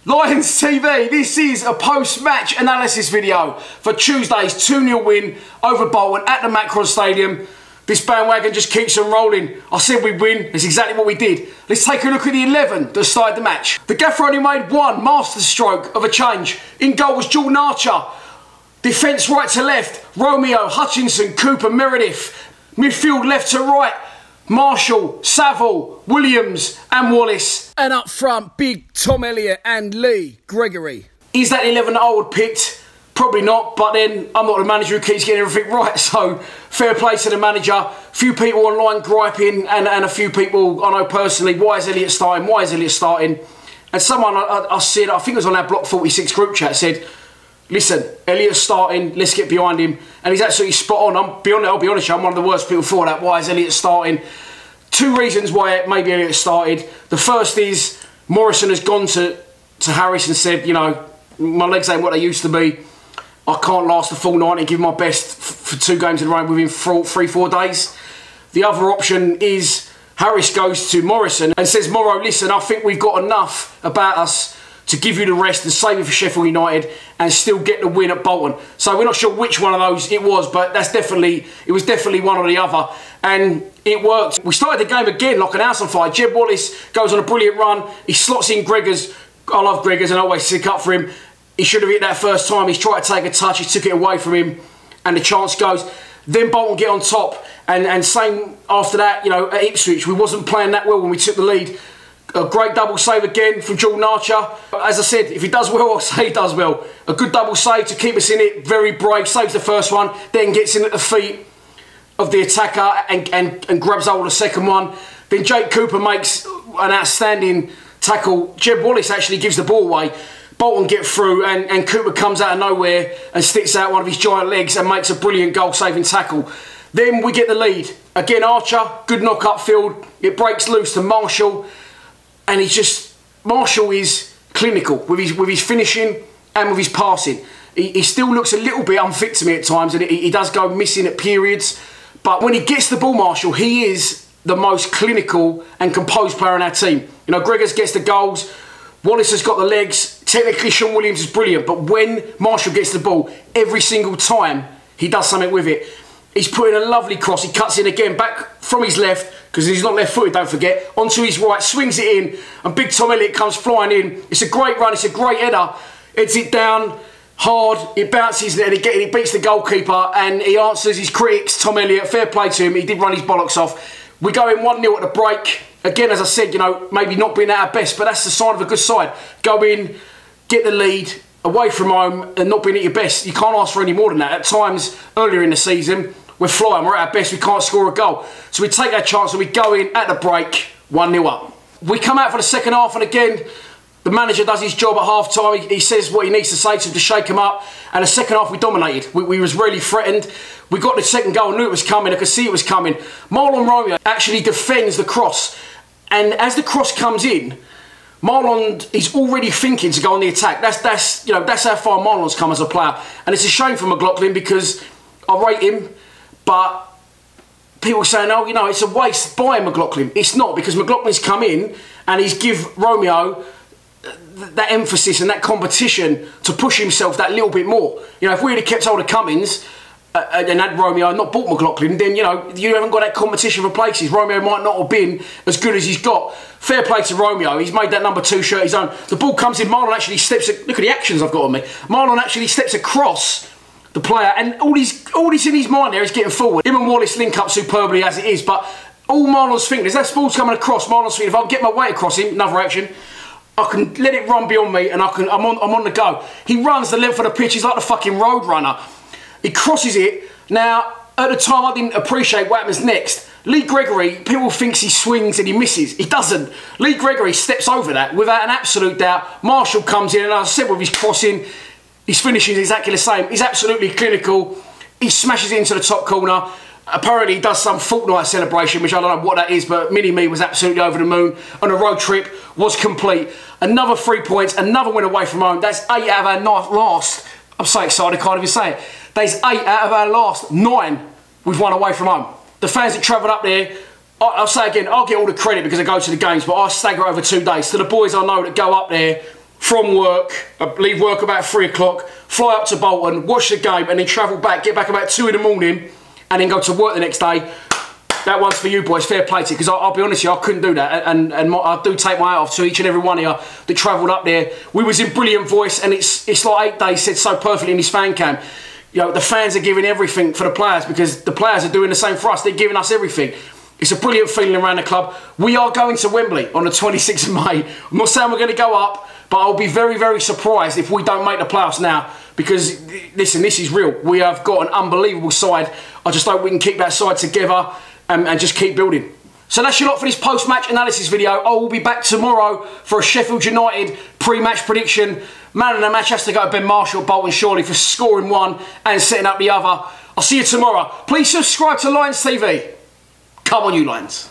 Lions TV, this is a post-match analysis video for Tuesday's 2-0 win over Bolton at the Mahlon Stadium. This bandwagon just keeps on rolling. I said we'd win, that's exactly what we did. Let's take a look at the 11 that started the match. The gaffer only made one masterstroke of a change. In goal was Jordan Archer. Defence right to left, Romeo, Hutchinson, Cooper, Meredith. Midfield left to right, Marshall, Saville, Williams and Wallace. And up front, big Tom Elliott and Lee Gregory. Is that 11 that I would have picked? Probably not, but then I'm not the manager who keeps getting everything right, so fair play to the manager. A few people online griping and a few people I know personally, why is Elliott starting, why is Elliott starting? And someone I said, I think it was on our Block 46 group chat, said, listen, Elliott's starting, let's get behind him. And he's absolutely spot on. I'll be honest with you, I'm one of the worst people for that. Why is Elliott starting? Two reasons why maybe Elliott started. The first is Morrison has gone to Harris and said, you know, my legs ain't what they used to be. I can't last the full 90 and give my best for 2 games in a row within 3-4 days. The other option is Harris goes to Morrison and says, Morrow, listen, I think we've got enough about us to give you the rest and save it for Sheffield United and still get the win at Bolton. So we're not sure which one of those it was, but it was definitely one or the other. And it worked. We started the game again like an house on fire. Jeb Wallace goes on a brilliant run. He slots in Gregors. I love Gregors and I always stick up for him. He should have hit that first time. He's tried to take a touch. He took it away from him and the chance goes. Then Bolton get on top. And same after that, you know, at Ipswich, we wasn't playing that well when we took the lead. A great double save again from Jordan Archer. As I said, if he does well, I'll say he does well. A good double save to keep us in it. Very brave. Saves the first one. Then gets in at the feet of the attacker and grabs hold of the second one. Then Jake Cooper makes an outstanding tackle. Jeb Wallace actually gives the ball away. Bolton get through and Cooper comes out of nowhere and sticks out one of his giant legs and makes a brilliant goal-saving tackle. Then we get the lead. Again, Archer, good knock upfield. It breaks loose to Marshall. And Marshall is clinical with his finishing and with his passing. He still looks a little bit unfit to me at times and he does go missing at periods. But when he gets the ball, Marshall, he is the most clinical and composed player on our team. You know, Gregors gets the goals. Wallace has got the legs. Technically, Sean Williams is brilliant. But when Marshall gets the ball, every single time, he does something with it. He's putting a lovely cross. He cuts in again, back from his left, because he's not left-footed, don't forget, onto his right, swings it in, and big Tom Elliott comes flying in. It's a great run, it's a great header. Heads it down, hard, it bounces, and he beats the goalkeeper, and he answers his critics, Tom Elliott. Fair play to him, he did run his bollocks off. We go in 1-0 at the break. Again, as I said, you know, maybe not being at our best, but that's the sign of a good side. Go in, get the lead, away from home, and not being at your best. You can't ask for any more than that. At times, earlier in the season, we're flying, we're at our best, we can't score a goal. So we take our chance and we go in at the break, 1-0 up. We come out for the second half and again, the manager does his job at half time. He says what he needs to say to him to shake him up. And the second half we dominated. We was really threatened. We got the second goal, knew it was coming, I could see it was coming. Mahlon Romeo actually defends the cross. And as the cross comes in, Mahlon is already thinking to go on the attack. That's how far Mahlon's come as a player. And it's a shame for McLaughlin because I rate him. But people are saying, oh, you know, it's a waste by McLaughlin. It's not, because McLaughlin's come in and he's give Romeo that emphasis and that competition to push himself that little bit more. You know, if we had kept hold of Cummins and had Romeo and not bought McLaughlin, then, you know, you haven't got that competition for places. Romeo might not have been as good as he's got. Fair play to Romeo. He's made that number 2 shirt his own. The ball comes in. Mahlon actually steps... Look at the actions I've got on me. Mahlon actually steps across the player, and all he's in his mind there is getting forward. Him and Wallace link up superbly as it is, but all Mahlon's thinking is that ball's coming across. Mahlon's thinking, if I can get my weight across him, another action, I can let it run beyond me, and I'm on the go. He runs the length of the pitch. He's like the fucking road runner. He crosses it. Now, at the time, I didn't appreciate what happens next. Lee Gregory, people think he swings and he misses. He doesn't. Lee Gregory steps over that without an absolute doubt. Marshall comes in, and as I said, with his crossing, his finishing is exactly the same. He's absolutely clinical. He smashes it into the top corner. Apparently he does some fortnight celebration, which I don't know what that is, but Mini-Me was absolutely over the moon. And the road trip was complete. Another 3 points, another win away from home. That's 8 out of our last. I'm so excited, I can't even say it. That's 8 out of our last 9 we've won away from home. The fans that travelled up there, I'll say again, I'll get all the credit because I go to the games, but I stagger over 2 days. To the boys I know that go up there, from work, leave work about 3 o'clock, fly up to Bolton, watch the game, and then travel back, get back about 2 in the morning, and then go to work the next day. That one's for you boys, fair play to you, because I'll be honest with you, I couldn't do that, and I do take my hat off to each and every one of you that travelled up there. We was in brilliant voice, and it's like 8 days said so perfectly in his fan cam. You know, the fans are giving everything for the players, because the players are doing the same for us. They're giving us everything. It's a brilliant feeling around the club. We are going to Wembley on the 26th of May. I'm not saying we're going to go up, but I'll be very, very surprised if we don't make the playoffs now, because, listen, this is real. We have got an unbelievable side. I just hope we can keep that side together and just keep building. So that's your lot for this post-match analysis video. I will be back tomorrow for a Sheffield United pre-match prediction. Man of the match has to go to Ben Marshall, Bolton surely, for scoring one and setting up the other. I'll see you tomorrow. Please subscribe to Lions TV. Come on, you Lions.